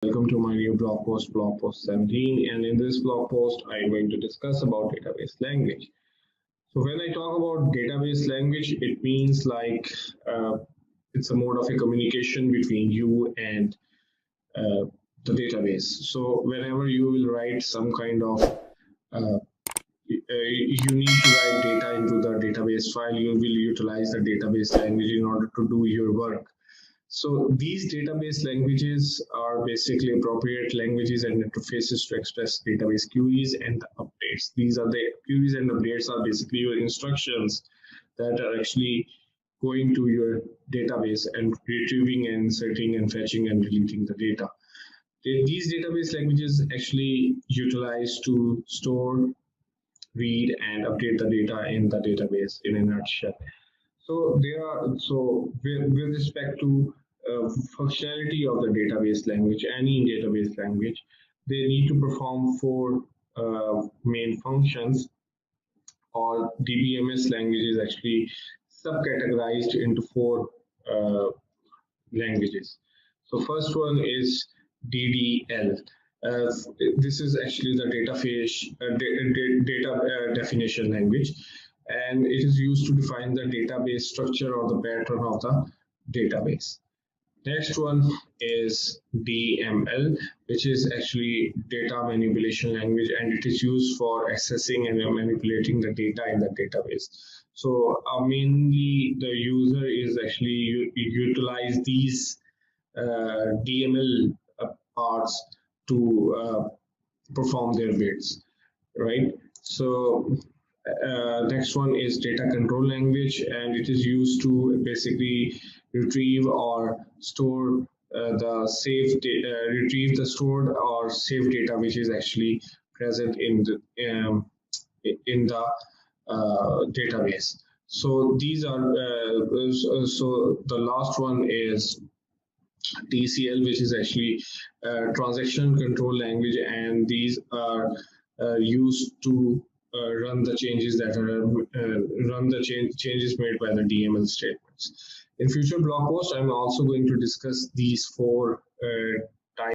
Welcome to my new blog post 17, and in this blog post, I'm going to discuss about database language. So when I talk about database language, it means like it's a mode of a communication between you and uh, the database. So whenever you will write some kind of you need to write data into the database file, you will utilize the database language in order to do your work. So these database languages are basically appropriate languages and interfaces to express database queries and updates. These are the queries and updates are basically your instructions that are actually going to your database and retrieving and inserting and fetching and deleting the data. These database languages actually utilize to store, read, and update the data in the database in a nutshell. With respect to functionality of the database language, any database language, they need to perform four main functions. Or DBMS language is actually subcategorized into four languages. So first one is DDL. Uh, this is actually the data definition language, and it is used to define the database structure or the pattern of the database. Next one is DML, which is actually data manipulation language, and it is used for accessing and manipulating the data in the database. So mainly the user is actually utilize these DML parts to perform their bids, right? So next one is data control language, and it is used to basically retrieve or store retrieve the stored or saved data which is actually present in the database. So these are so the last one is TCL, which is actually transaction control language, and these are used to run the changes that are changes made by the DML statements. In future blog posts, I'm also going to discuss these four